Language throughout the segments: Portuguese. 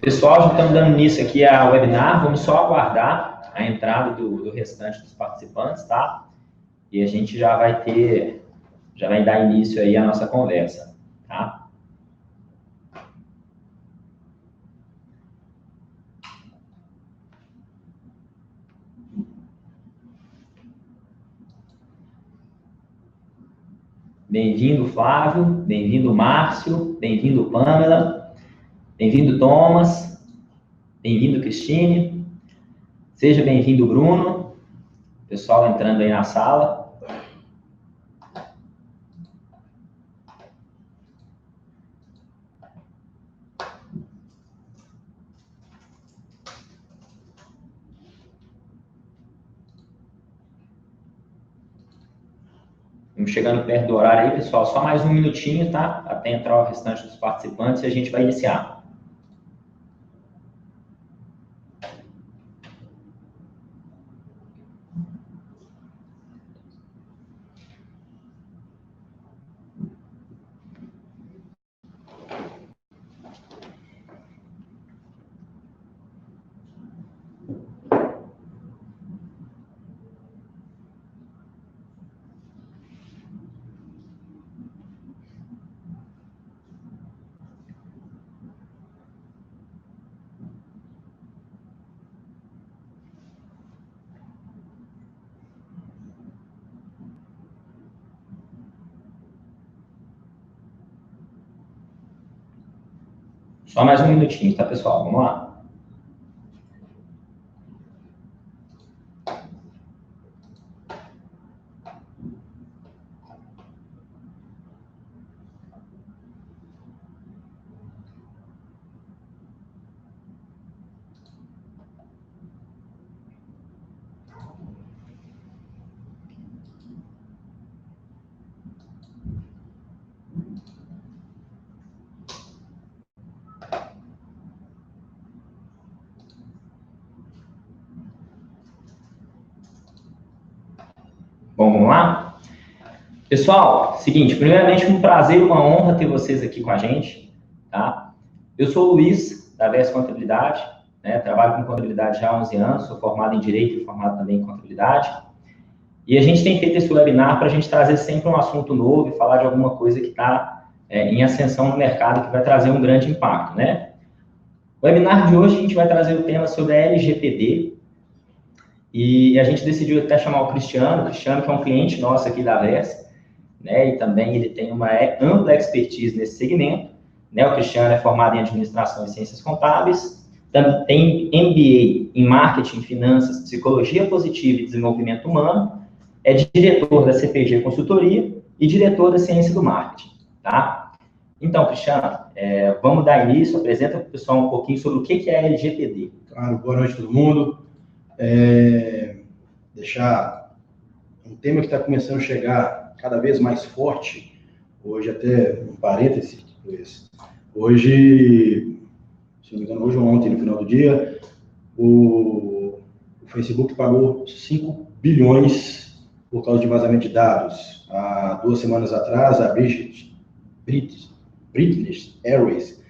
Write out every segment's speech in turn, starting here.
Pessoal, já estamos dando início aqui ao webinar, vamos só aguardar a entrada do restante dos participantes, tá? E a gente já vai dar início aí à nossa conversa, tá? Bem-vindo, Flávio, bem-vindo, Márcio, bem-vindo, Pamela, bem-vindo, Thomas, bem-vindo, Cristine, seja bem-vindo, Bruno, pessoal entrando aí na sala. Estamos chegando perto do horário aí, pessoal, só mais um minutinho, tá? Até entrar o restante dos participantes e a gente vai iniciar. Só mais um minutinho, tá, pessoal? Vamos lá. Bom, vamos lá? Pessoal, seguinte, primeiramente um prazer e uma honra ter vocês aqui com a gente, tá? Eu sou o Luiz, da VES Contabilidade, né? Trabalho com contabilidade já há 11 anos, sou formado em Direito e formado também em Contabilidade. E a gente tem feito esse webinar para a gente trazer sempre um assunto novo e falar de alguma coisa que está em ascensão no mercado, que vai trazer um grande impacto, né? O webinar de hoje a gente vai trazer o tema sobre a LGPD, e a gente decidiu até chamar o Cristiano que é um cliente nosso aqui da VES, né, e também ele tem uma ampla expertise nesse segmento, né, o Cristiano é formado em Administração e Ciências Contábeis, tem MBA em Marketing, Finanças, Psicologia Positiva e Desenvolvimento Humano, é diretor da CPG Consultoria e diretor da Ciência do Marketing, tá? Então, Cristiano, vamos dar início, apresenta para o pessoal um pouquinho sobre o que é a LGPD. Claro, boa noite a todo mundo. Deixar um tema que está começando a chegar cada vez mais forte, hoje até um parêntese, hoje, se não me engano, hoje ou ontem, no final do dia, o Facebook pagou 5 bilhões por causa de vazamento de dados. Há 2 semanas atrás, a British Airways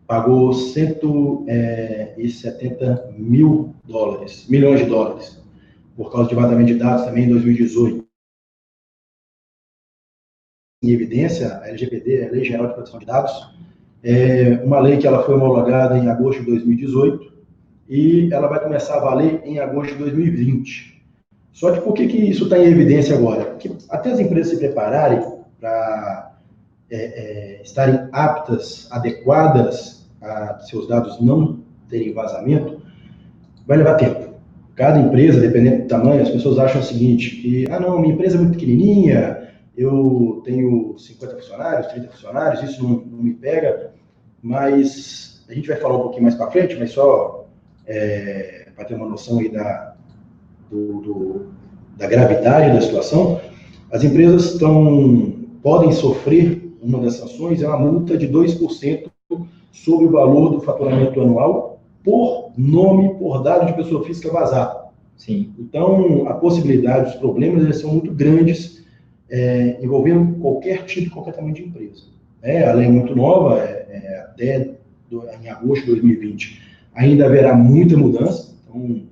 pagou 170 milhões de dólares por causa de vazamento de dados também em 2018. Em evidência, a LGPD, a Lei Geral de Proteção de Dados, é uma lei que ela foi homologada em agosto de 2018 e ela vai começar a valer em agosto de 2020. Só que por que isso está em evidência agora? Porque até as empresas se prepararem para estarem aptas, adequadas a seus dados não terem vazamento, vai levar tempo. Cada empresa, dependendo do tamanho, as pessoas acham o seguinte, que, não, minha empresa é muito pequenininha, eu tenho 50 funcionários, 30 funcionários, isso não me pega, mas a gente vai falar um pouquinho mais para frente, mas só para ter uma noção aí da gravidade da situação, as empresas podem sofrer, uma das sanções é uma multa de 2% sobre o valor do faturamento anual por nome, por dado de pessoa física vazado. Sim. Então, a possibilidade, os problemas, eles são muito grandes, envolvendo qualquer tipo, qualquer tamanho de empresa. A lei é muito nova, até em agosto de 2020, ainda haverá muita mudança. Então,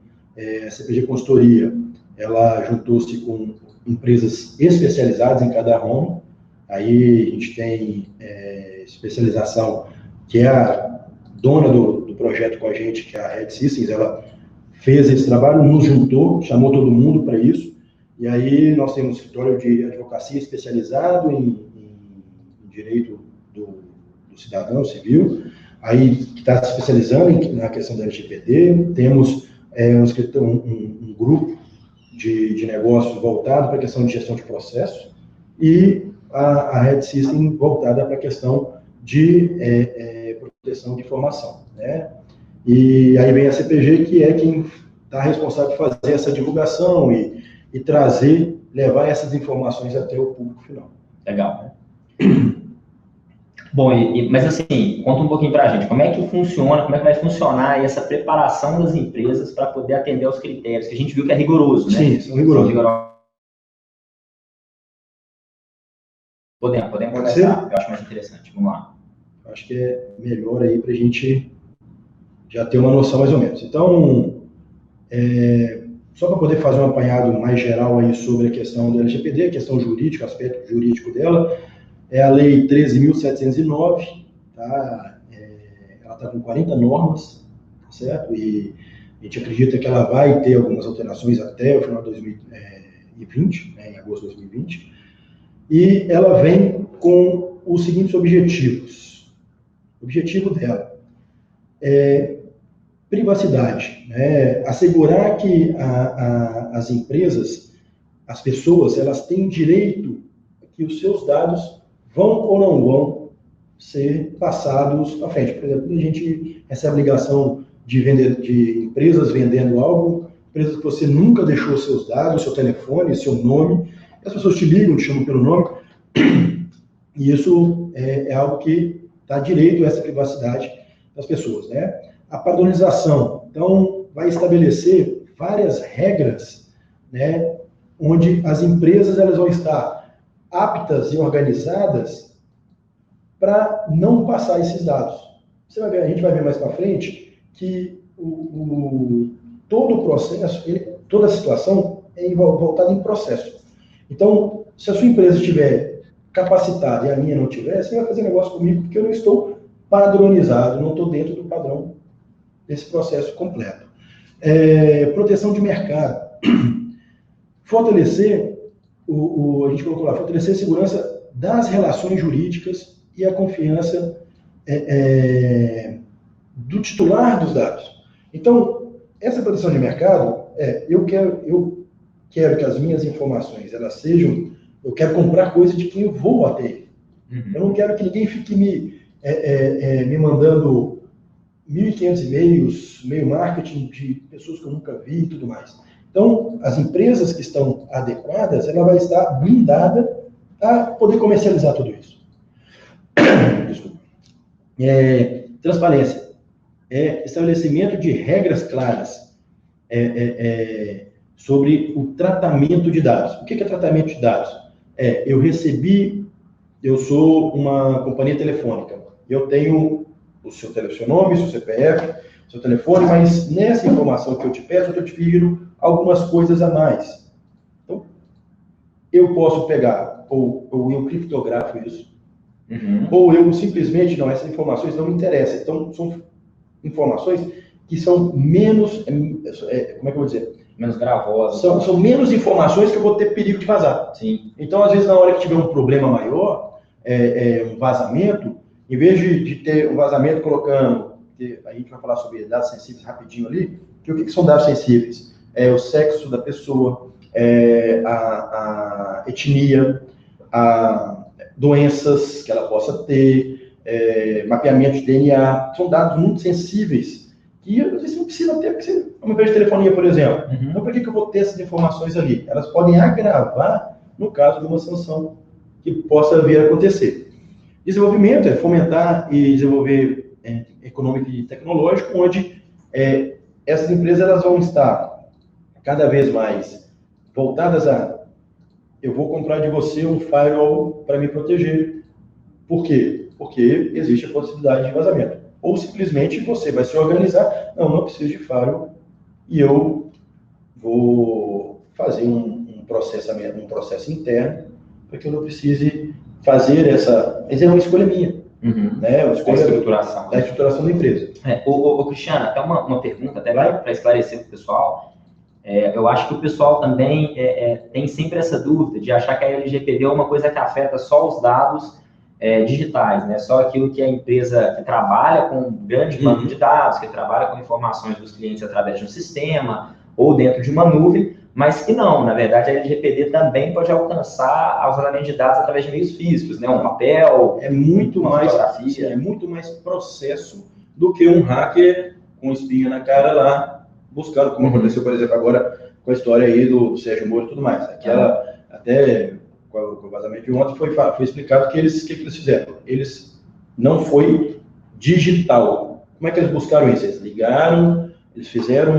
a CPG Consultoria, ela juntou-se com empresas especializadas em cada ramo. Aí a gente tem especialização, que é a dona do projeto com a gente, que é a Red Systems. Ela fez esse trabalho, nos juntou, chamou todo mundo para isso. E aí nós temos um escritório de advocacia especializado em direito do cidadão civil, aí que está se especializando na questão da LGPD. Temos um grupo de negócios voltado para a questão de gestão de processos, e a Red System voltada para a questão de proteção de informação, né? E aí vem a CPG, que é quem está responsável por fazer essa divulgação e trazer, levar essas informações até o público final. Legal. Bom, mas assim, conta um pouquinho para a gente, como é que funciona, como é que vai funcionar essa preparação das empresas para poder atender aos critérios, que a gente viu que é rigoroso, né? Sim, são rigorosos. Podemos conversar, eu acho mais interessante, vamos lá. Eu acho que é melhor aí para a gente já ter uma noção mais ou menos. Então, só para poder fazer um apanhado mais geral aí sobre a questão da LGPD, a questão jurídica, o aspecto jurídico dela, é a Lei 13.709, tá? Ela está com 40 normas, certo? E a gente acredita que ela vai ter algumas alterações até o final de 2020, né, em agosto de 2020, e ela vem com os seguintes objetivos. O objetivo dela é privacidade, né? Assegurar que as empresas, as pessoas, elas têm direito que os seus dados vão ou não vão ser passados à frente. Por exemplo, a gente recebe ligação de empresas vendendo algo, empresas que você nunca deixou seus dados, seu telefone, seu nome, as pessoas te ligam, te chamam pelo nome, e isso é algo que dá direito a essa privacidade das pessoas, né? A padronização, então, vai estabelecer várias regras, né, onde as empresas elas vão estar aptas e organizadas para não passar esses dados. Você vai ver, a gente vai ver mais para frente que todo o processo, toda a situação é voltada em processo. Então, se a sua empresa estiver capacitada e a minha não tiver, você vai fazer negócio comigo porque eu não estou padronizado, não estou dentro do padrão desse processo completo. Proteção de mercado. Fortalecer, a gente colocou lá, fortalecer a segurança das relações jurídicas e a confiança do titular dos dados. Então, essa proteção de mercado, eu quero que as minhas informações, elas sejam, eu quero comprar coisa de quem eu vou até. Eu não quero que ninguém fique me mandando 1.500 e-mails, e-mail marketing de pessoas que eu nunca vi e tudo mais. Então, as empresas que estão adequadas, ela vai estar blindada a poder comercializar tudo isso. Desculpa. Transparência. Estabelecimento de regras claras sobre o tratamento de dados. O que é tratamento de dados? Eu sou uma companhia telefônica, eu tenho o seu nome, seu CPF, seu telefone, mas nessa informação que eu te peço, eu estou te pedindo algumas coisas a mais. Então, eu posso pegar, ou eu criptografo isso, ou eu simplesmente, não, essas informações não me interessam. Então, são informações que são menos, como é que eu vou dizer? Menos gravosas. São menos informações que eu vou ter perigo de vazar. Sim. Então, às vezes, na hora que tiver um problema maior, um vazamento, em vez de ter um vazamento colocando, a gente vai falar sobre dados sensíveis rapidinho ali, que o que são dados sensíveis? O sexo da pessoa, a etnia, doenças que ela possa ter, mapeamento de DNA, são dados muito sensíveis, que às vezes não precisa ter, porque você, uma empresa de telefonia, por exemplo, então por que eu vou ter essas informações ali? Elas podem agravar no caso de uma sanção que possa vir a acontecer. Desenvolvimento é fomentar e desenvolver econômico e tecnológico, onde essas empresas elas vão estar cada vez mais voltadas a eu vou comprar de você um firewall para me proteger. Por quê? Porque existe a possibilidade de vazamento. ou simplesmente você vai se organizar, não preciso de firewall, e eu vou fazer um processo interno, para que eu não precise fazer mas é uma escolha minha, né? Uma escolha da estruturação da empresa. Cristiano, até uma pergunta, até para esclarecer para o pessoal. Eu acho que o pessoal também tem sempre essa dúvida de achar que a LGPD é uma coisa que afeta só os dados digitais, né? Só aquilo que a empresa que trabalha com um grande banco de dados, que trabalha com informações dos clientes através de um sistema ou dentro de uma nuvem, mas que não, na verdade, a LGPD também pode alcançar alojamento de dados através de meios físicos, né? Um papel, uma fotografia. É muito mais processo do que um hacker com espinha na cara lá, buscando, como aconteceu, por exemplo, agora com a história aí do Sérgio Moro e tudo mais. Até com o vazamento de ontem foi explicado que eles fizeram. Eles não foi digital. Como é que eles buscaram isso? Eles ligaram, eles fizeram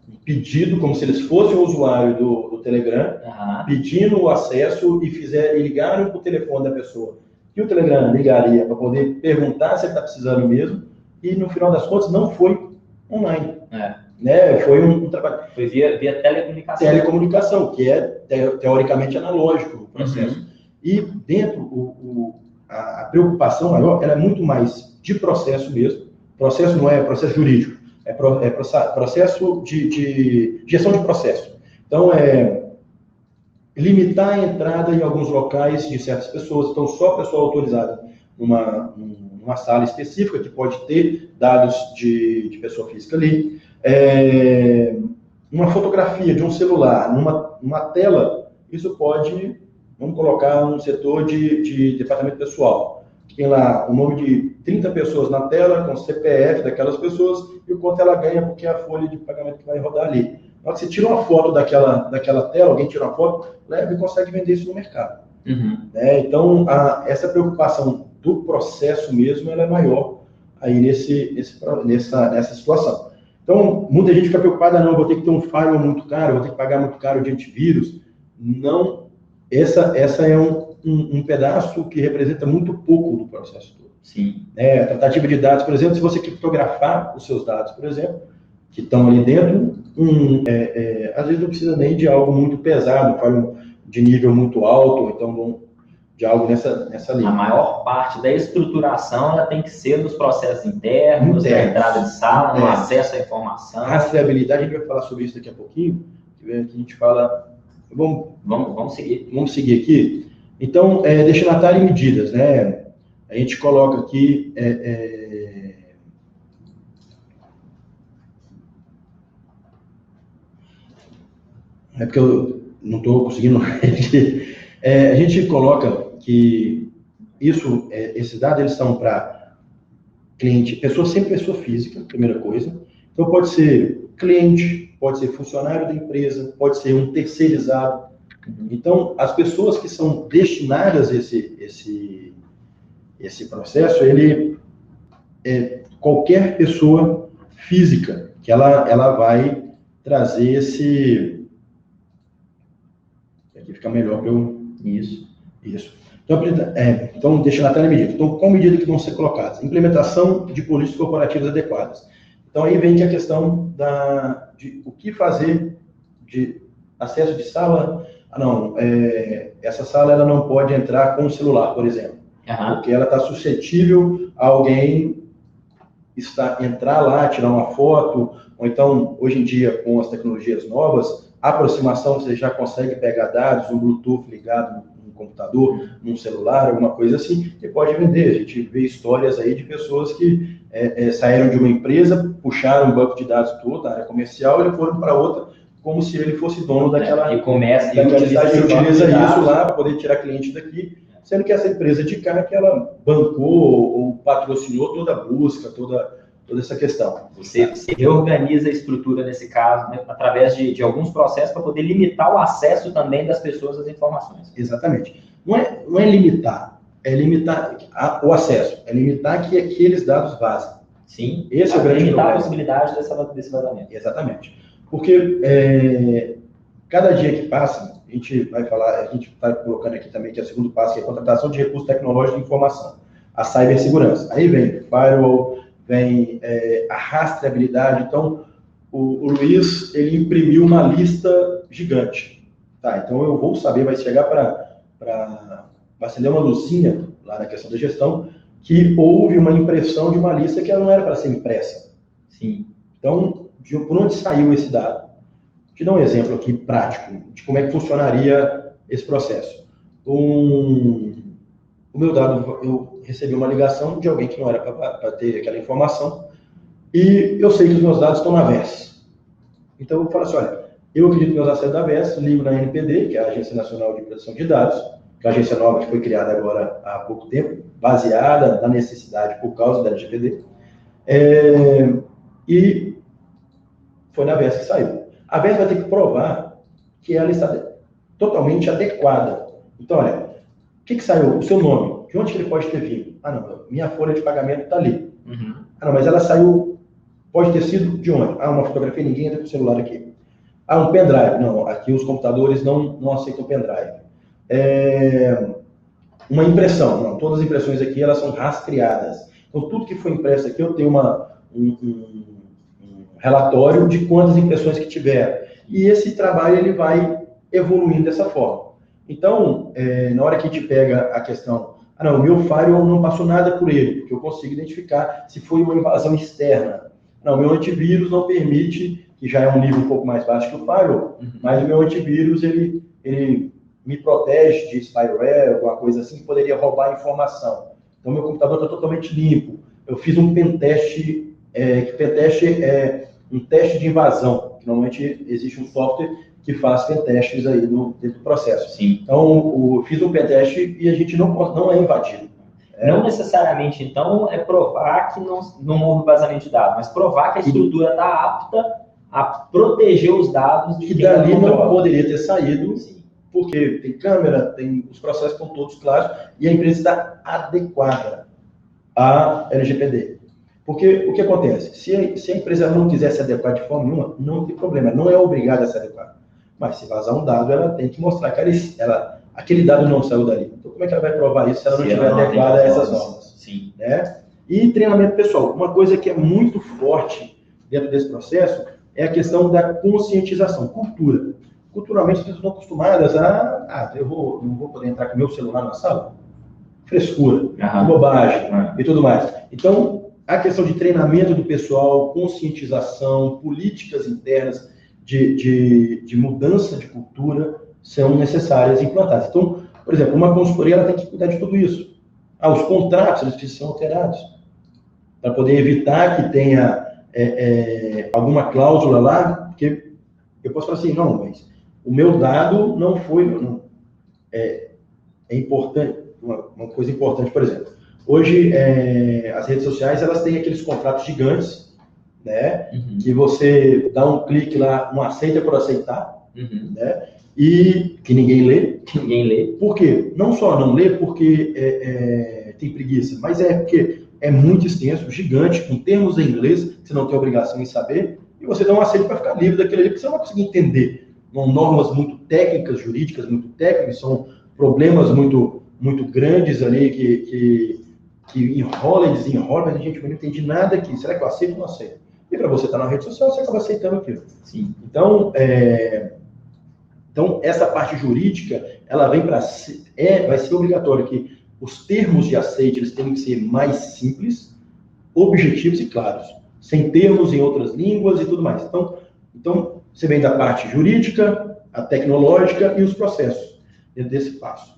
um pedido, como se eles fossem o usuário do Telegram, pedindo o acesso e ligaram para o telefone da pessoa. E o Telegram ligaria para poder perguntar se ele está precisando mesmo, e no final das contas não foi online. Né? Foi um trabalho. Foi via telecomunicação. Telecomunicação, que é teoricamente analógico o processo. E dentro, a preocupação maior ela é muito mais de processo mesmo. Processo não é processo jurídico, é processo de gestão de processo. Então, limitar a entrada em alguns locais de certas pessoas. Então, só a pessoa autorizada numa sala específica, que pode ter dados de pessoa física ali. Uma fotografia de um celular numa tela, isso pode, vamos colocar um setor de departamento pessoal. Tem lá o nome de 30 pessoas na tela, com o CPF daquelas pessoas, e o quanto ela ganha, porque é a folha de pagamento que vai rodar ali. Na hora que você tira uma foto daquela tela, alguém tira uma foto, leva e consegue vender isso no mercado. Então, essa preocupação do processo mesmo, ela é maior aí nessa situação. Então, muita gente fica preocupada, não, vou ter que ter um firewall muito caro, vou ter que pagar muito caro de antivírus. Não, essa é um pedaço que representa muito pouco do processo todo. Sim. A tratativa de dados, por exemplo, se você criptografar os seus dados, por exemplo, que estão ali dentro, às vezes não precisa nem de algo muito pesado, firewall de nível muito alto, então de algo nessa linha. A maior parte da estruturação ela tem que ser nos processos internos, da entrada de sala, no acesso à informação. Rastreabilidade, a gente vai falar sobre isso daqui a pouquinho, que a gente fala... Vamos seguir. Vamos seguir aqui. Então, destinatário e medidas, né? A gente coloca aqui... É porque eu não estou conseguindo... a gente coloca que esses dados eles são para cliente, sempre pessoa física, primeira coisa. Então, pode ser cliente, pode ser funcionário da empresa, pode ser um terceirizado. Então, as pessoas que são destinadas a esse processo, ele qualquer pessoa física que ela vai trazer esse... Aqui fica melhor para eu... Isso. Então, destinatário e medida. Então, qual medida que vão ser colocadas? Implementação de políticas corporativas adequadas. Então, aí vem que a questão de o que fazer de acesso de sala. Essa sala ela não pode entrar com o celular, por exemplo. Porque ela está suscetível a alguém entrar lá, tirar uma foto, ou então, hoje em dia, com as tecnologias novas, a aproximação você já consegue pegar dados, um Bluetooth ligado no computador, num celular, alguma coisa assim, e pode vender. A gente vê histórias aí de pessoas que saíram de uma empresa, puxaram um banco de dados todo, da área comercial, e foram para outra, como se ele fosse dono daquela... E começa e utiliza isso lá para poder tirar cliente daqui, sendo que essa empresa de cá que ela bancou ou patrocinou toda a busca, toda essa questão. Você reorganiza a estrutura nesse caso, né, através de alguns processos para poder limitar o acesso também das pessoas às informações. Exatamente. Não é limitar, é limitar o acesso, é limitar que aqueles dados vazem. Sim, esse é o grande limitar problema. A possibilidade desse vazamento. Exatamente. Porque cada dia que passa, a gente está colocando aqui também que é o segundo passo, que é a contratação de recursos tecnológicos de informação, a cibersegurança. Aí vem firewall, vem a rastreabilidade. Então, o Luiz, ele imprimiu uma lista gigante. Tá, então eu vou saber, vai chegar vai acender uma luzinha lá na questão da gestão, que houve uma impressão de uma lista que ela não era para ser impressa. Sim. Então, por onde saiu esse dado? Vou te dar um exemplo aqui prático de como é que funcionaria esse processo. O meu dado, eu recebi uma ligação de alguém que não era para ter aquela informação, e eu sei que os meus dados estão na VES. Então, eu falo assim, olha, eu acredito que meus dados saem da VES, ligo na NPD, que é a Agência Nacional de Proteção de Dados, que é a agência nova que foi criada agora há pouco tempo, baseada na necessidade por causa da LGPD, e foi na VES que saiu. A VES vai ter que provar que ela está totalmente adequada. Então, olha, o que saiu? O seu nome. De onde que ele pode ter vindo? Ah, não, minha folha de pagamento está ali. Uhum. Ah, não, mas ela saiu, pode ter sido de onde? Ah, uma fotografia, ninguém entra com o celular aqui. Ah, um pendrive. Não, aqui os computadores não aceitam pendrive. Uma impressão. Não, todas as impressões aqui, elas são rastreadas. Então, tudo que foi impresso aqui, eu tenho um relatório de quantas impressões que tiveram. E esse trabalho, ele vai evoluindo dessa forma. Então, na hora que a gente pega a questão, o meu firewall não passou nada por ele, porque eu consigo identificar se foi uma invasão externa. Não, meu antivírus não permite, que já é um nível um pouco mais baixo que o firewall, mas o meu antivírus, ele me protege de spyware, alguma coisa assim, que poderia roubar a informação. Então, meu computador está totalmente limpo. Eu fiz um pentest, que pentest é um teste de invasão, que normalmente existe um software que faz pentestes aí dentro do processo. Sim. Então, fiz um pentest e a gente não é invadido. Não necessariamente, então, é provar que não houve vazamento de dados, mas provar que a estrutura está apta a proteger os dados de que dali não poderia ter saído. Sim. Porque tem câmera, os processos estão todos claros e a empresa está adequada à LGPD. Porque o que acontece? Se a empresa não quiser se adequar de forma nenhuma, não tem problema, não é obrigada a se adequar. Mas se vazar um dado, ela tem que mostrar que aquele dado não saiu dali. Então, como é que ela vai provar isso se ela não estiver adequada a essas normas? Sim. Né? E treinamento pessoal. Uma coisa que é muito forte dentro desse processo é a questão da conscientização, cultura. Culturalmente, as pessoas estão acostumadas eu não vou poder entrar com o meu celular na sala? Frescura, bobagem e tudo mais. Então, a questão de treinamento do pessoal, conscientização, políticas internas de mudança de cultura são necessárias e implantadas. Então, por exemplo, uma consultoria ela tem que cuidar de tudo isso. Os contratos eles precisam ser alterados para poder evitar que tenha alguma cláusula lá, porque eu posso falar assim, não, mas o meu dado não foi... É importante, uma coisa importante, por exemplo, hoje as redes sociais elas têm aqueles contratos gigantes, né? Uhum. Que você dá um clique lá, um aceita por aceitar, uhum. Né? E que ninguém lê. Por quê? Não só não lê porque tem preguiça, mas porque é muito extenso, gigante, com termos em inglês, que você não tem obrigação em saber, e você dá um aceito para ficar livre daquele ali, porque você não vai conseguir entender. São normas muito técnicas, jurídicas muito técnicas, são problemas muito, muito grandes ali que enrola e desenrola, mas a gente não entende nada aqui. Será que eu aceito ou não aceito? E para você estar na rede social, você acaba aceitando aquilo. Sim. Então, essa parte jurídica, ela vem vai ser obrigatório que os termos de aceite, eles têm que ser mais simples, objetivos e claros, sem termos em outras línguas e tudo mais. Então você vem da parte jurídica, a tecnológica e os processos dentro desse passo.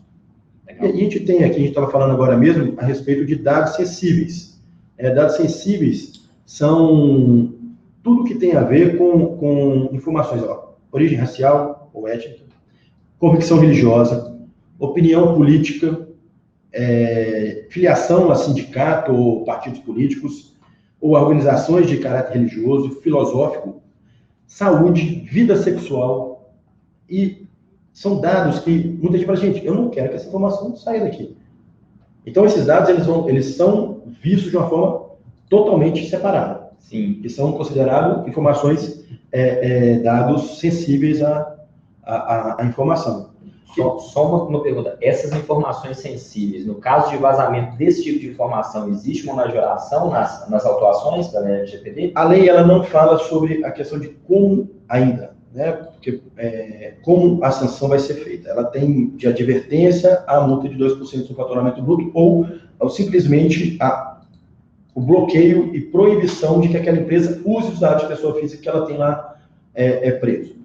Legal. E a gente tem aqui, a gente estava falando agora mesmo a respeito de dados sensíveis. Dados sensíveis são tudo que tem a ver com informações, origem racial ou étnica, convicção religiosa, opinião política, filiação a sindicato ou partidos políticos, ou organizações de caráter religioso, filosófico, saúde, vida sexual, e são dados que muita gente fala, gente, eu não quero que essa informação saia daqui. Então, esses dados, eles são vistos de uma forma totalmente separada. Sim. Que são considerados informações, dados sensíveis à informação. Só uma pergunta. Essas informações sensíveis, no caso de vazamento desse tipo de informação, existe uma majoração nas autuações da LGPD? A lei ela não fala sobre a questão de como ainda, né? Porque como a sanção vai ser feita. Ela tem de advertência a multa de 2% do faturamento bruto ou simplesmente o bloqueio e proibição de que aquela empresa use os dados de pessoa física que ela tem lá preso.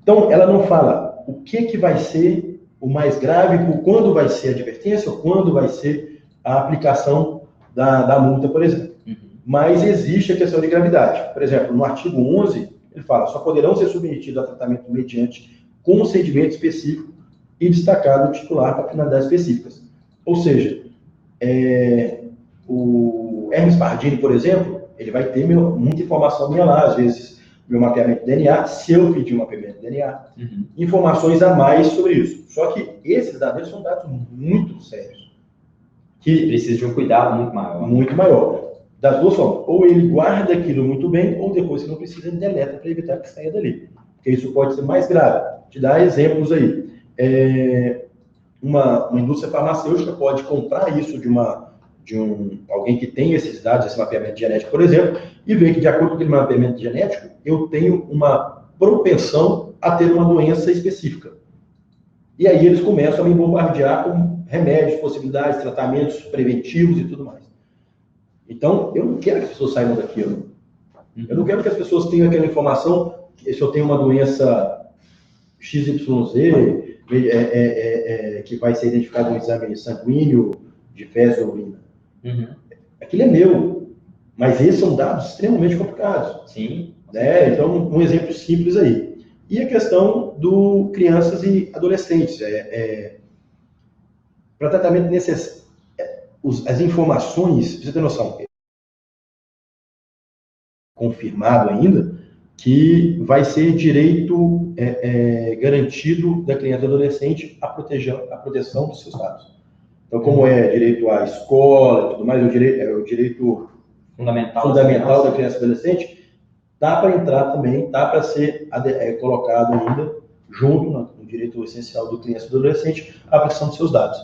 Então, ela não fala o que vai ser o mais grave, por quando vai ser a advertência ou quando vai ser a aplicação da multa, por exemplo. Mas existe a questão de gravidade. Por exemplo, no artigo 11, ele fala, só poderão ser submetidos a tratamento mediante concedimento específico e destacado o titular para finalidades específicas. Ou seja, o Hermes Pardini, por exemplo, ele vai ter muita informação minha lá, às vezes meu mapeamento de DNA, se eu pedir um mapeamento de DNA, informações a mais sobre isso. Só que esses dados são dados muito sérios. Que precisam de um cuidado muito maior. Muito maior. Das duas formas. Ou ele guarda aquilo muito bem, ou depois, se não precisa, ele deleta para evitar que saia dali. Porque isso pode ser mais grave. Te dar exemplos aí. Uma indústria farmacêutica pode comprar isso de alguém que tem esses dados, esse mapeamento genético, por exemplo, e ver que, de acordo com aquele mapeamento genético, eu tenho uma propensão a ter uma doença específica. E aí eles começam a me bombardear com remédios, possibilidades, tratamentos preventivos e tudo mais. Então, eu não quero que as pessoas saiam daquilo. Eu não quero que as pessoas tenham aquela informação que se eu tenho uma doença XYZ, que vai ser identificada no exame sanguíneo de fezes ou urina. Aquilo é meu, mas esses são dados extremamente complicados. Sim. Né? Então, um exemplo simples aí. E a questão do crianças e adolescentes. Para tratamento as informações, pra você ter noção, confirmado ainda, que vai ser direito garantido da criança e do adolescente a proteção dos seus dados. Então, como é direito à escola e tudo mais, o direito fundamental da criança e do adolescente, dá para entrar também, dá para ser colocado ainda, junto no direito essencial do criança e do adolescente, a proteção dos seus dados.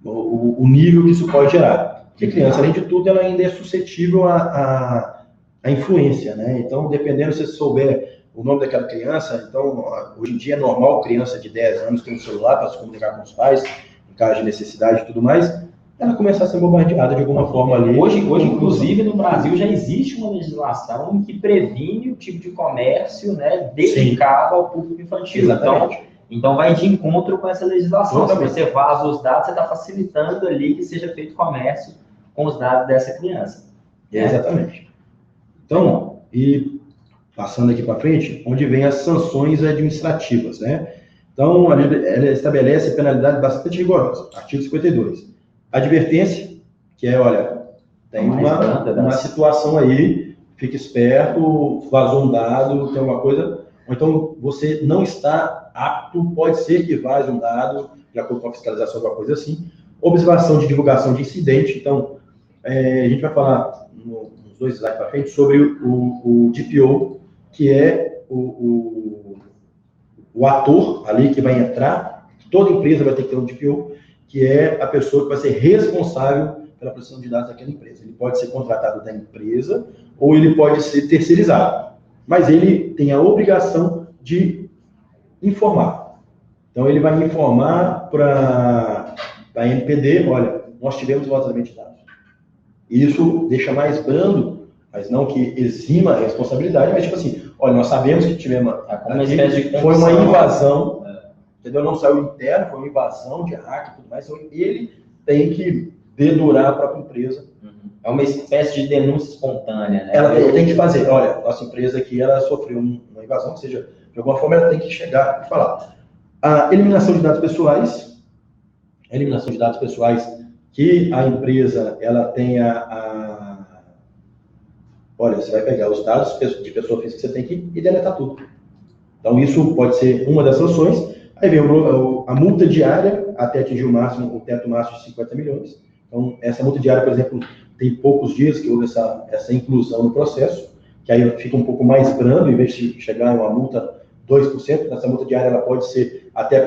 O nível que isso pode gerar. Porque a criança, além de tudo, ela ainda é suscetível à influência, né? Então, dependendo se você souber o nome daquela criança, então, hoje em dia é normal criança de 10 anos ter um celular para se comunicar com os pais, em caso de necessidade e tudo mais, ela começar a ser bombardeada de alguma forma ali. Hoje, inclusive, no Brasil já existe uma legislação que previne o tipo de comércio, né, dedicado ao público infantil. Exatamente. Então vai de encontro com essa legislação. Se você vaza os dados, você está facilitando ali que seja feito comércio com os dados dessa criança. Né? Exatamente. Então, e passando aqui para frente, onde vem as sanções administrativas, né? Então, ela estabelece penalidade bastante rigorosa. Artigo 52. Advertência, que é, olha, tem uma situação aí, fique esperto, vazou um dado, tem uma coisa, ou então você não está apto, pode ser que vaze um dado, de acordo com a fiscalização, alguma coisa assim. Observação de divulgação de incidente, então, a gente vai falar nos 2 slides para frente sobre o DPO, que é o ator ali que vai entrar, toda empresa vai ter que ter um DPO, que é a pessoa que vai ser responsável pela proteção de dados daquela empresa. Ele pode ser contratado da empresa ou ele pode ser terceirizado, mas ele tem a obrigação de informar. Então, ele vai informar para a NPD, olha, nós tivemos vazamento de dados. Isso deixa mais brando, mas não que exima a responsabilidade, mas tipo assim, olha, nós sabemos que tivemos... foi uma invasão, entendeu? Não saiu interno, foi uma invasão de hack e tudo mais, então ele tem que dedurar a própria empresa. É uma espécie de denúncia espontânea, né? Ela tem que fazer, olha, nossa empresa aqui, ela sofreu uma invasão, ou seja, de alguma forma ela tem que chegar e falar. A eliminação de dados pessoais, que a empresa, ela tenha olha, você vai pegar os dados de pessoa física que você tem que e deletar tudo. Então, isso pode ser uma das sanções. Aí vem a multa diária, até atingir o teto máximo de 50 milhões. Então, essa multa diária, por exemplo, tem poucos dias que houve essa inclusão no processo, que aí fica um pouco mais brando, em vez de chegar em uma multa 2%, essa multa diária ela pode ser até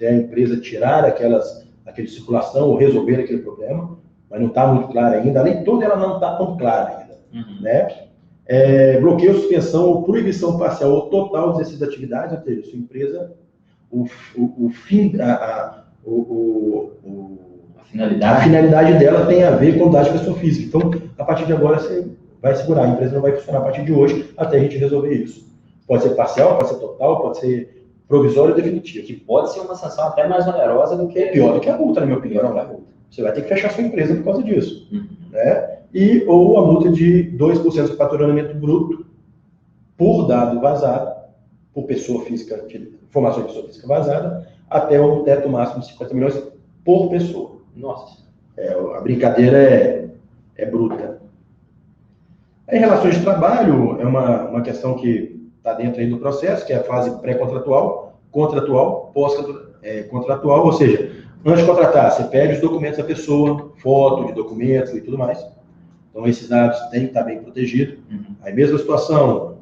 até a empresa tirar aquele circulação ou resolver aquele problema, mas não está muito claro ainda. A lei toda ela não está tão clara ainda. Né? Bloqueio, suspensão ou proibição parcial ou total de exercício da atividade, ou seja, sua empresa, a finalidade dela tem a ver com dados de pessoa física. Então, a partir de agora, você vai segurar. A empresa não vai funcionar a partir de hoje até a gente resolver isso. Pode ser parcial, pode ser total, pode ser provisório ou definitivo. Que pode ser uma sanção até mais onerosa do que... Pior do que a multa, na minha opinião. Não é multa. Você vai ter que fechar sua empresa por causa disso. Né? Ou a multa de 2% do faturamento bruto por dado vazado, por pessoa física, informação de pessoa física vazada, até um teto máximo de 50 milhões por pessoa. Nossa. A brincadeira é bruta. Em relações de trabalho, é uma questão que está dentro aí do processo, que é a fase pré-contratual, contratual, pós-contratual, ou seja, antes de contratar, você pede os documentos da pessoa, foto de documentos e tudo mais. Então, esses dados têm que estar bem protegidos. Aí, mesma situação,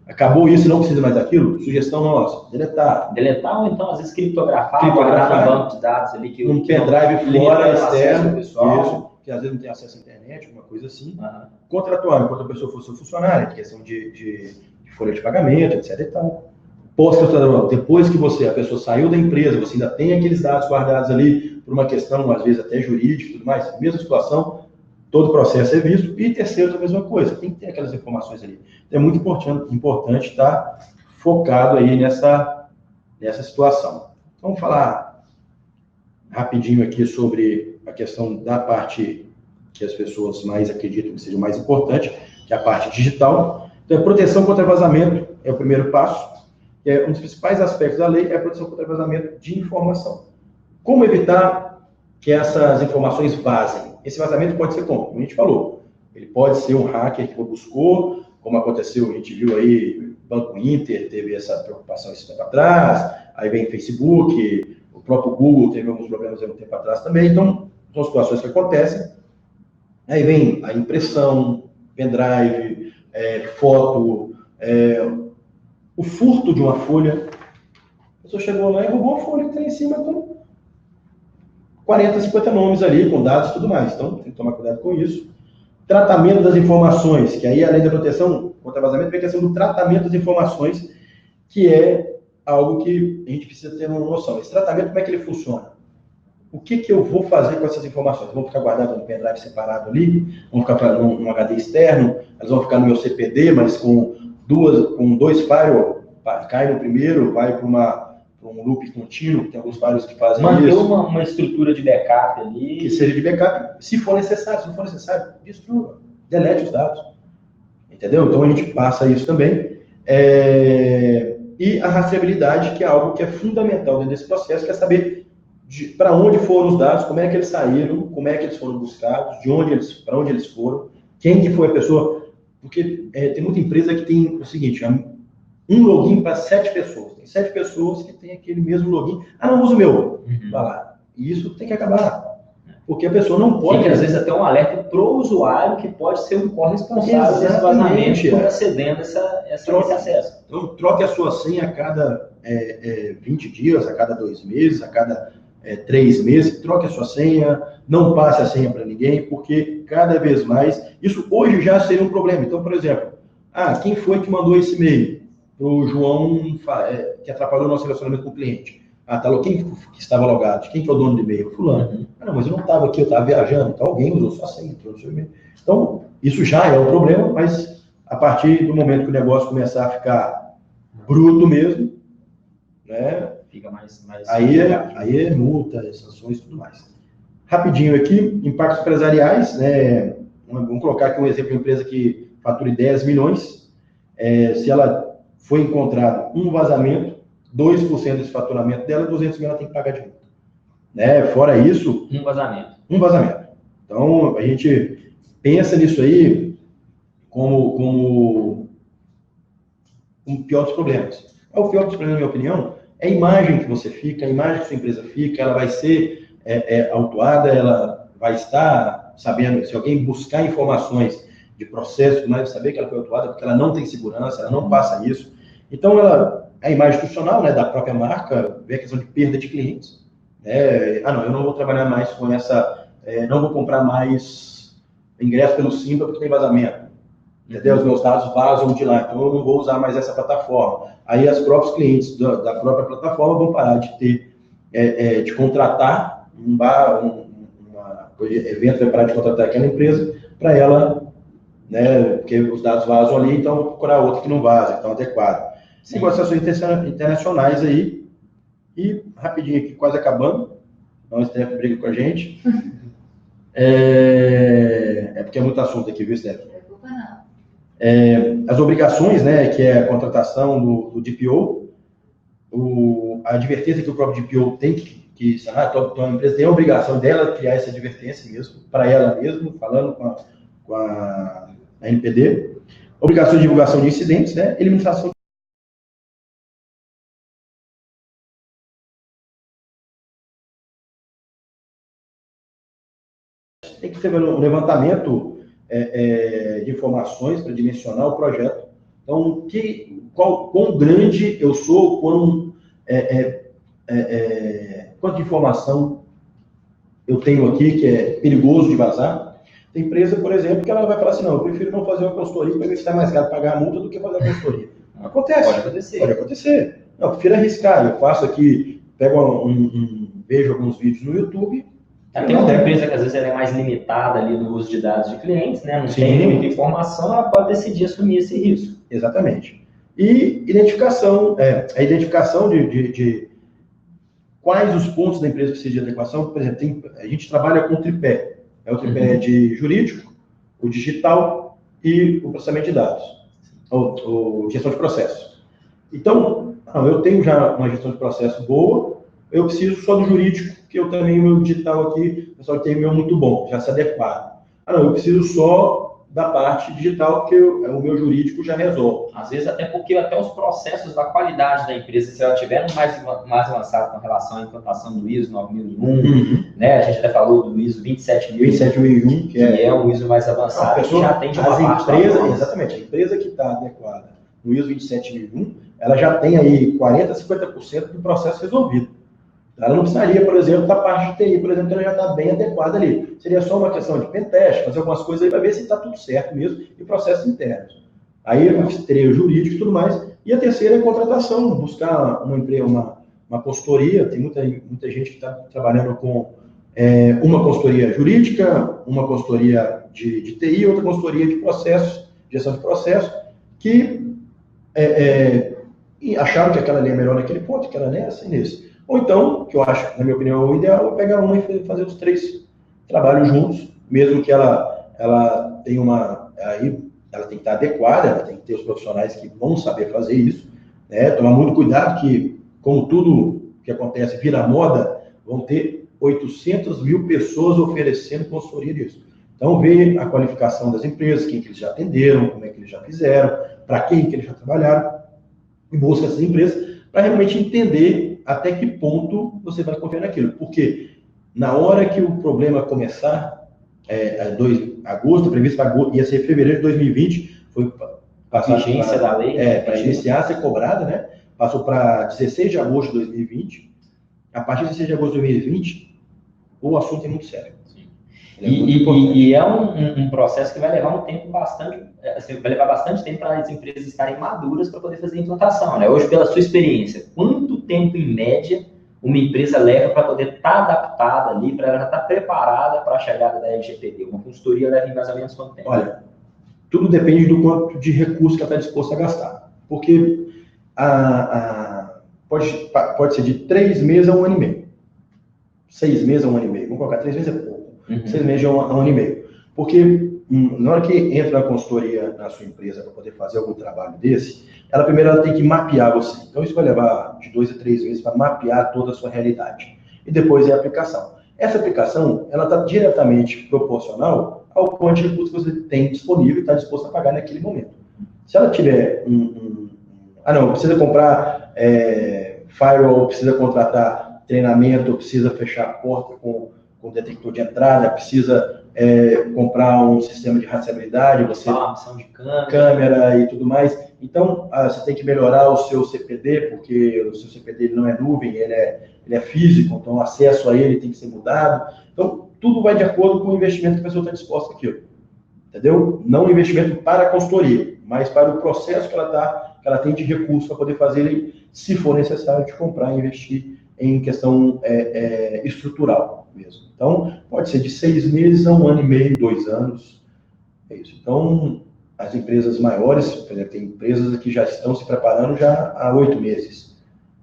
acabou isso e não precisa mais daquilo, sugestão nossa, deletar. Deletar ou então, às vezes, criptografar, guardar no banco de dados ali. Que um pendrive fora, externo, isso, que às vezes não tem acesso à internet, alguma coisa assim. Contratual, enquanto a pessoa for seu funcionário, questão de folha de pagamento, etc. e tal. Pós-contratual, depois que a pessoa saiu da empresa, você ainda tem aqueles dados guardados ali por uma questão, às vezes até jurídica e tudo mais, mesma situação, todo o processo é visto. E terceiro, a mesma coisa, tem que ter aquelas informações ali. Então, é muito importante estar focado aí nessa situação. Então, vamos falar rapidinho aqui sobre a questão da parte que as pessoas mais acreditam que seja mais importante, que é a parte digital. Então, a proteção contra vazamento é o primeiro passo. Um dos principais aspectos da lei é a proteção contra vazamento de informação. Como evitar que essas informações vazem? Esse vazamento pode ser como a gente falou. Ele pode ser um hacker que buscou, como aconteceu, a gente viu aí, Banco Inter teve essa preocupação esse tempo atrás, aí vem Facebook, o próprio Google teve alguns problemas há um tempo atrás também. Então, são situações que acontecem. Aí vem a impressão, pendrive, foto, o furto de uma folha. A pessoa chegou lá e roubou a folha que está em cima com 40, 50 nomes ali, com dados e tudo mais. Então, tem que tomar cuidado com isso. Tratamento das informações, que aí, além da proteção contra vazamento, vem a questão do tratamento das informações, que é algo que a gente precisa ter uma noção. Esse tratamento, como é que ele funciona? O que eu vou fazer com essas informações? Vão ficar guardadas no pendrive separado ali? Vão ficar num HD externo? Elas vão ficar no meu CPD, mas com dois firewalls? Cai no primeiro, vai para um loop contínuo, tem alguns firewalls que fazem manter isso. Manter uma estrutura de backup ali. Que seja de backup, se for necessário. Se não for necessário, destrua, delete os dados. Entendeu? Então a gente passa isso também. E a rastreabilidade, que é algo que é fundamental dentro desse processo, que é saber para onde foram os dados, como é que eles saíram, como é que eles foram buscados, para onde eles foram, quem que foi a pessoa. Porque tem muita empresa que tem o seguinte, um login para 7 pessoas. Tem 7 pessoas que têm aquele mesmo login. Não uso o meu. Vai lá. E isso tem que acabar. Porque a pessoa não pode... Tem, às vezes, até um alerta para o usuário que pode ser um corresponsável desse vazamento por acedendo esse acesso. Então, troque a sua senha a cada 20 dias, a cada 2 meses, a cada 3 meses. Troque a sua senha, não passe a senha para ninguém, porque cada vez mais... Isso hoje já seria um problema. Então, por exemplo, quem foi que mandou esse e-mail? O João, que atrapalhou o nosso relacionamento com o cliente. Quem que estava logado? Quem que é o dono do e-mail? Fulano. Não, mas eu não estava aqui, eu estava viajando. Então alguém usou sua senha, entrou no seu e-mail. Então, isso já é um problema, mas a partir do momento que o negócio começar a ficar bruto mesmo, né? Fica mais aí é multa, sanções e tudo mais. Rapidinho aqui, impactos empresariais, né? Vamos colocar aqui um exemplo de uma empresa que fature 10 milhões. Se ela foi encontrado um vazamento, 2% desse faturamento dela, 200 mil ela tem que pagar de multa. Né? Fora isso... Um vazamento. Então, a gente pensa nisso aí como um pior dos problemas. O pior dos problemas, na minha opinião, é a imagem que você fica, a imagem que sua empresa fica, ela vai ser autuada, ela vai estar sabendo, se alguém buscar informações de processo, mas saber que ela foi autuada porque ela não tem segurança, ela não passa isso. Então, a imagem institucional, né, da própria marca, ver a questão de perda de clientes. Não, eu não vou trabalhar mais com essa, não vou comprar mais ingresso pelo Simpla porque tem vazamento. Entendeu? Os meus dados vazam de lá, então eu não vou usar mais essa plataforma. Aí os próprios clientes da própria plataforma vão parar de ter, de contratar evento, vai parar de contratar aquela empresa para ela, né, porque os dados vazam ali, então vou procurar outra que não vaza, então adequado. Negociações internacionais aí, e rapidinho aqui, quase acabando, não Steph briga com a gente. Porque é muito assunto aqui, viu, Steph? As obrigações, né, que é a contratação do DPO, a advertência que o próprio DPO tem que sanar, então a empresa tem a obrigação dela criar essa advertência mesmo, para ela mesma, falando com a NPD, obrigação de divulgação de incidentes, né, eliminação tem que ter um levantamento de informações para dimensionar o projeto. Então, quão grande eu sou, quanto de informação eu tenho aqui que é perigoso de vazar. Tem empresa, por exemplo, que ela vai falar assim, não, eu prefiro não fazer uma consultoria para ver se está mais caro pagar a multa do que fazer a consultoria. Acontece. Pode acontecer. Não, eu prefiro arriscar. Eu faço aqui, vejo alguns vídeos no YouTube. Tem outra empresa que às vezes ela é mais limitada ali no uso de dados de clientes, né? Não tem muita informação, ela pode decidir assumir esse risco. Exatamente. E identificação, a identificação de quais os pontos da empresa que precisa de adequação. Por exemplo, a gente trabalha com o tripé. O tripé de jurídico, o digital e o processamento de dados, ou gestão de processos. Então, eu tenho já uma gestão de processo boa, eu preciso só do jurídico, que eu também, o meu digital aqui, o pessoal tem o meu muito bom, já se adequado. Eu preciso só da parte digital, que o meu jurídico já resolve. Às vezes até porque até os processos da qualidade da empresa, se ela tiver mais avançado com relação à implantação do ISO 9001, né? A gente até falou do ISO 27001, que é um ISO mais avançado, que já atende uma parte da empresa. Exatamente, a empresa que está adequada no ISO 27001, ela já tem aí 40% a 50% do processo resolvido. Ela não precisaria, por exemplo, da parte de TI, por exemplo, que ela já está bem adequada ali. Seria só uma questão de pentest, fazer algumas coisas aí para ver se está tudo certo mesmo, e processos internos. Aí eu teria o jurídico e tudo mais. E a terceira é a contratação, buscar uma consultoria. Tem muita gente que está trabalhando com uma consultoria jurídica, uma consultoria de TI, outra consultoria de processos, gestão de processos, que acharam que aquela ali é melhor naquele ponto, que ela não é assim nesse. Ou então, que eu acho, na minha opinião, o ideal é pegar uma e fazer os 3 trabalhos juntos, mesmo que ela tenha ela tem que estar adequada, ela tem que ter os profissionais que vão saber fazer isso, né? Tomar muito cuidado que, como tudo que acontece vira moda, vão ter 800 mil pessoas oferecendo consultoria disso. Então, ver a qualificação das empresas, quem que eles já atenderam, como é que eles já fizeram, para quem que eles já trabalharam, e busca essas empresas, para realmente entender até que ponto você vai confiar naquilo. Porque na hora que o problema começar, agosto, previsto para agosto, ia ser fevereiro de 2020, foi passar vigência da lei, para iniciar a ser cobrada, né? Passou para 16 de agosto de 2020. A partir de 16 de agosto de 2020, o assunto é muito sério. E é um processo que vai levar um tempo bastante, vai levar bastante tempo para as empresas estarem maduras para poder fazer a implantação, né? Hoje, pela sua experiência, quanto tempo em média uma empresa leva para poder estar adaptada ali, para ela já estar preparada para a chegada da LGPD? Uma consultoria leva em mais ou menos quanto tempo? Olha, tudo depende do quanto de recurso que ela está disposta a gastar, porque pode ser de 3 meses a 1 ano e meio, 6 meses a 1 ano e meio. Vamos colocar 3 meses é pouco. 6 meses a 1 ano e meio. Porque na hora que entra na consultoria na sua empresa para poder fazer algum trabalho desse, ela primeiro tem que mapear você. Então isso vai levar de 2 a 3 meses para mapear toda a sua realidade. E depois é a aplicação. Essa aplicação, ela está diretamente proporcional ao quanto de recursos que você tem disponível e está disposto a pagar naquele momento. Se ela tiver precisa comprar firewall, precisa contratar treinamento, precisa fechar a porta com detector de entrada, precisa comprar um sistema de rastreabilidade, você Missão de câmera e tudo mais. Então, você tem que melhorar o seu CPD, porque o seu CPD ele não é nuvem, ele é físico, então o acesso a ele tem que ser mudado. Então, tudo vai de acordo com o investimento que a pessoa está disposta àquilo. Entendeu? Não um investimento para a consultoria, mas para o processo que ela tem de recursos para poder fazer ele, se for necessário, de comprar e investir em questão estrutural mesmo. Então, pode ser de 6 meses a 1 ano e meio, 2 anos. É isso. Então, as empresas maiores, por exemplo, tem empresas que já estão se preparando já há 8 meses.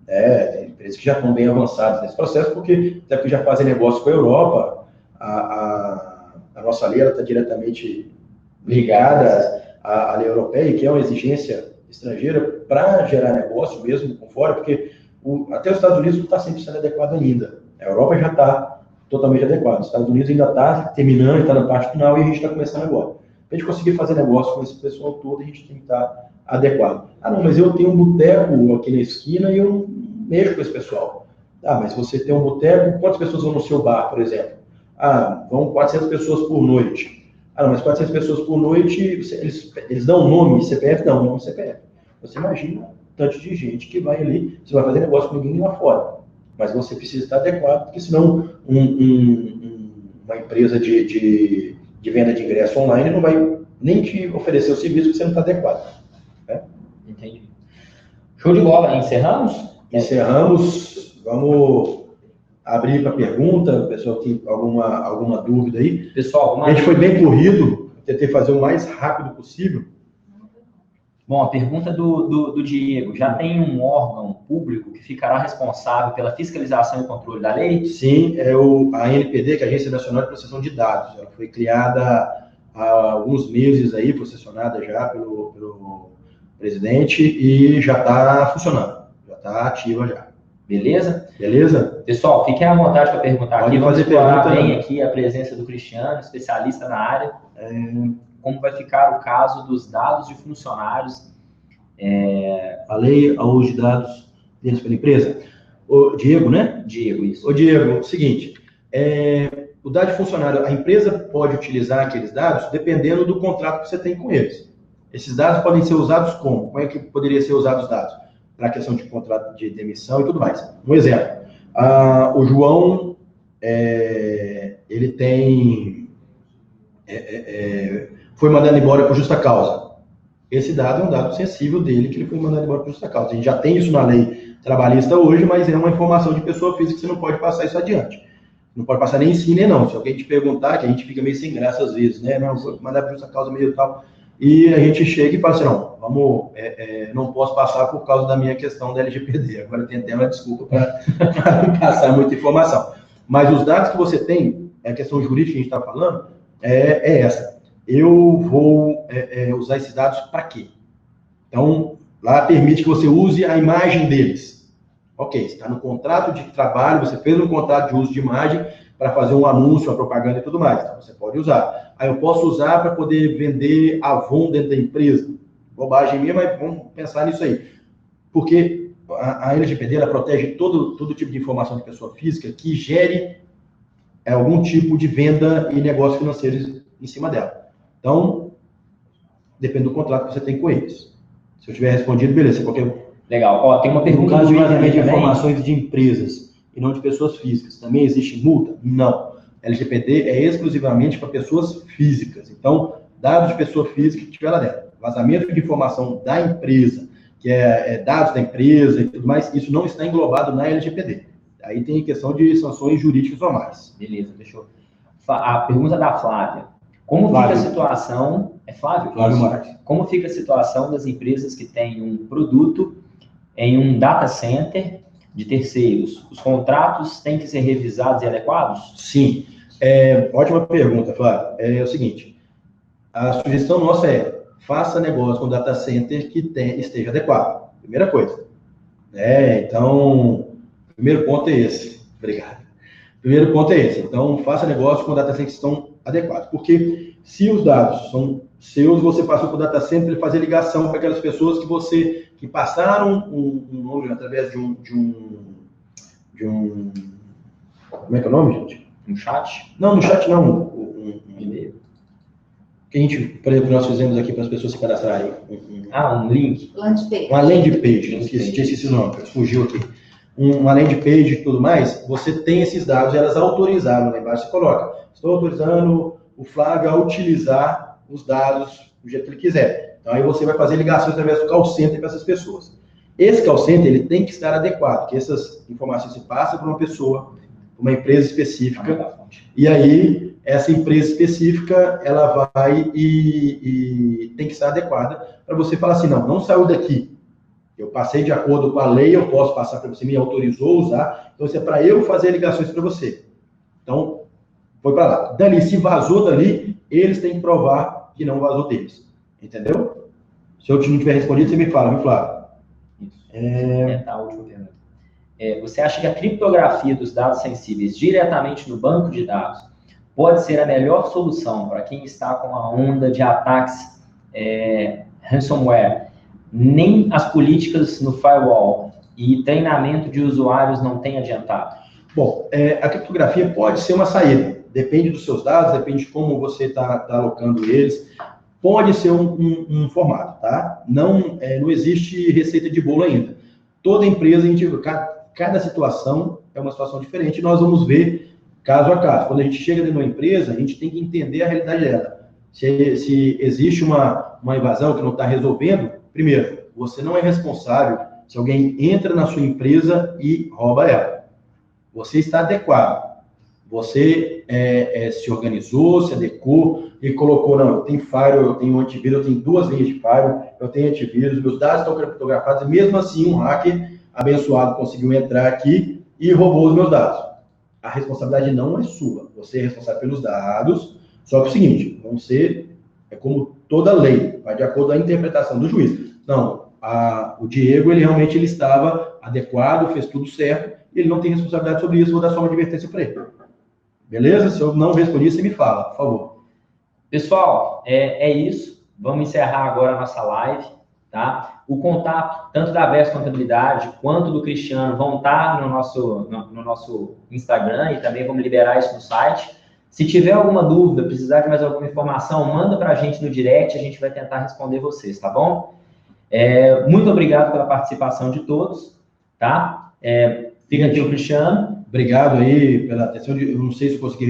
Tem empresas que já estão bem avançadas nesse processo, porque até que já fazem negócio com a Europa, a nossa lei está diretamente ligada à lei europeia, que é uma exigência estrangeira para gerar negócio mesmo com fora, porque até os Estados Unidos não está 100% adequado ainda. A Europa já está totalmente adequada. Os Estados Unidos ainda está terminando, está na parte final e a gente está começando agora. Para a gente conseguir fazer negócio com esse pessoal todo, a gente tem que estar adequado. Não, mas eu tenho um boteco aqui na esquina e eu não mexo com esse pessoal. Mas você tem um boteco, quantas pessoas vão no seu bar, por exemplo? Vão 400 pessoas por noite. Não, mas 400 pessoas por noite, eles dão nome, CPF? Não, não CPF. Você imagina o tanto de gente que vai ali, você vai fazer negócio com ninguém lá fora. Mas você precisa estar adequado, porque senão uma empresa de venda de ingresso online não vai nem te oferecer o serviço que você não está adequado. Né? Entendi. Show de bola. Encerramos? Encerramos. Vamos abrir para pergunta, pessoal, tem alguma dúvida aí? Pessoal, a gente foi bem corrido, tentei fazer o mais rápido possível. Bom, a pergunta do Diego, já tem um órgão público que ficará responsável pela fiscalização e controle da lei? Sim, é a ANPD, que é a Agência Nacional de Proteção de Dados. Ela foi criada há alguns meses aí, foi sancionada já pelo presidente e já está funcionando, já está ativa já. Beleza? Beleza? Pessoal, fiquem à vontade para perguntar Pode aqui. Vamos explorar bem aqui a presença do Cristiano, especialista na área. Como vai ficar o caso dos dados de funcionários. A lei ao uso de dados dentro pela empresa. O Diego, né? Diego, isso. Ô, Diego, seguinte, o dado de funcionário, a empresa pode utilizar aqueles dados dependendo do contrato que você tem com eles. Esses dados podem ser usados como? Como é que poderia ser usados os dados? Para a questão de contrato de demissão e tudo mais. Um exemplo, o João, ele tem... foi mandado embora por justa causa. Esse dado é um dado sensível dele, que ele foi mandado embora por justa causa. A gente já tem isso na lei trabalhista hoje, mas é uma informação de pessoa física que você não pode passar isso adiante. Não pode passar nem sim, nem não. Se alguém te perguntar, que a gente fica meio sem graça às vezes, né? Não, vou mandar por justa causa mesmo e tal. E a gente chega e fala assim, não posso passar por causa da minha questão da LGPD. Agora tem até uma desculpa para não passar muita informação. Mas os dados que você tem, a questão jurídica que a gente está falando, é essa. Eu vou usar esses dados para quê? Então, lá permite que você use a imagem deles. Ok, está no contrato de trabalho, você fez um contrato de uso de imagem para fazer um anúncio, uma propaganda e tudo mais. Então, você pode usar. Aí eu posso usar para poder vender Avon dentro da empresa. Bobagem minha, mas vamos pensar nisso aí. Porque a LGPD ela protege todo tipo de informação de pessoa física que gere algum tipo de venda e negócio financeiro em cima dela. Então, depende do contrato que você tem com eles. Se eu tiver respondido, beleza. Legal. Tem uma pergunta. No caso de vazamento de informações de empresas e não de pessoas físicas, também existe multa? Não. LGPD é exclusivamente para pessoas físicas. Então, dados de pessoa física que estiver lá dentro. Vazamento de informação da empresa, que é dados da empresa e tudo mais, isso não está englobado na LGPD. Aí tem questão de sanções jurídicas normais. Beleza, deixa eu... A pergunta da Flávia. Como fica a situação... É Flávio? Flávio Marques. Como fica a situação das empresas que têm um produto em um data center de terceiros? Os contratos têm que ser revisados e adequados? Sim. Ótima pergunta, Flávio. É o seguinte, a sugestão nossa faça negócio com data center que esteja adequado. Primeira coisa. Então, o primeiro ponto é esse. Obrigado. Primeiro ponto é esse. Então, faça negócio com data centers que estão adequados. Porque se os dados são seus, você passou para o data center e fazer ligação para aquelas pessoas que passaram um número através de um... Como é que é o nome, gente? Um chat? Não, no chat não. e-mail. Que a gente, por exemplo, nós fizemos aqui para as pessoas se cadastrarem. Um link. Uma landing page. Tinha esqueci o nome, fugiu aqui. Uma landing page e tudo mais, você tem esses dados, elas autorizaram lá embaixo, você coloca, estou autorizando o Flávio a utilizar os dados do jeito que ele quiser. Então aí você vai fazer ligações através do call center para essas pessoas. Esse call center, ele tem que estar adequado, porque essas informações se passam para uma pessoa, uma empresa específica, e aí essa empresa específica, ela vai e tem que estar adequada para você falar assim, não saiu daqui. Eu passei de acordo com a lei, eu posso passar para você, me autorizou a usar, então isso é para eu fazer ligações para você. Então, foi para lá. Dali, se vazou dali, eles têm que provar que não vazou deles. Entendeu? Se eu não tiver respondido, você me fala, viu, Flávio? Tá, a última pergunta. Você acha que a criptografia dos dados sensíveis diretamente no banco de dados pode ser a melhor solução para quem está com a onda de ataques ransomware? Nem as políticas no firewall e treinamento de usuários não têm adiantado? Bom, a criptografia pode ser uma saída. Depende dos seus dados, depende de como você está alocando eles. Pode ser um formato, tá? Não existe receita de bolo ainda. Toda empresa, cada situação é uma situação diferente. Nós vamos ver caso a caso. Quando a gente chega dentro de uma empresa, a gente tem que entender a realidade dela. Se existe uma invasão que não está resolvendo, primeiro, você não é responsável se alguém entra na sua empresa e rouba ela. Você está adequado. Você se organizou, se adequou e colocou, não, eu tenho firewall, eu tenho antivírus, eu tenho 2 linhas de firewall, eu tenho antivírus, meus dados estão criptografados, e mesmo assim um hacker abençoado conseguiu entrar aqui e roubou os meus dados. A responsabilidade não é sua. Você é responsável pelos dados, só que é o seguinte, vão ser, como toda lei, vai de acordo com a interpretação do juiz. Não, o Diego, ele realmente estava adequado, fez tudo certo, e ele não tem responsabilidade sobre isso, vou dar só uma advertência para ele. Beleza? Se eu não responder, você me fala, por favor. Pessoal, é isso. Vamos encerrar agora a nossa live, tá? O contato, tanto da Verso Contabilidade quanto do Cristiano, vão estar no nosso Instagram e também vamos liberar isso no site. Se tiver alguma dúvida, precisar de mais alguma informação, manda para a gente no direct, a gente vai tentar responder vocês, tá bom? Muito obrigado pela participação de todos, tá? Fica aqui o Cristiano. Obrigado aí pela atenção. Eu não sei se eu consegui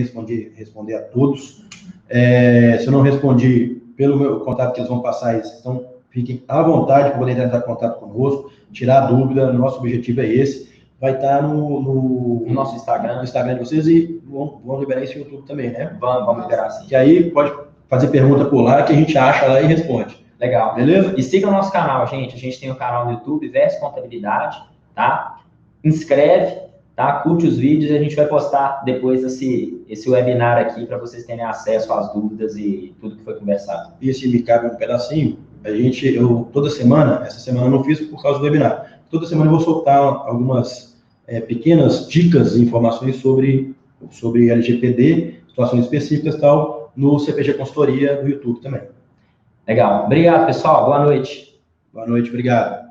responder a todos. Se eu não respondi pelo meu contato que eles vão passar, então fiquem à vontade para poder entrar em contato conosco, tirar dúvida. Nosso objetivo é esse. Vai estar no nosso Instagram. No Instagram de vocês e vamos liberar isso no YouTube também, né? Vamos liberar sim. Que aí pode fazer pergunta por lá que a gente acha lá e responde. Legal. Beleza? E siga o nosso canal, gente. A gente tem um canal no YouTube, Verso Contabilidade, tá? Inscreve, tá? Curte os vídeos e a gente vai postar depois esse webinar aqui para vocês terem acesso às dúvidas e tudo que foi conversado. E se me cabe um pedacinho, eu toda semana, essa semana eu não fiz por causa do webinar, toda semana eu vou soltar algumas pequenas dicas e informações sobre LGPD, situações específicas e tal, no CPG Consultoria, no YouTube também. Legal. Obrigado, pessoal. Boa noite. Boa noite, obrigado.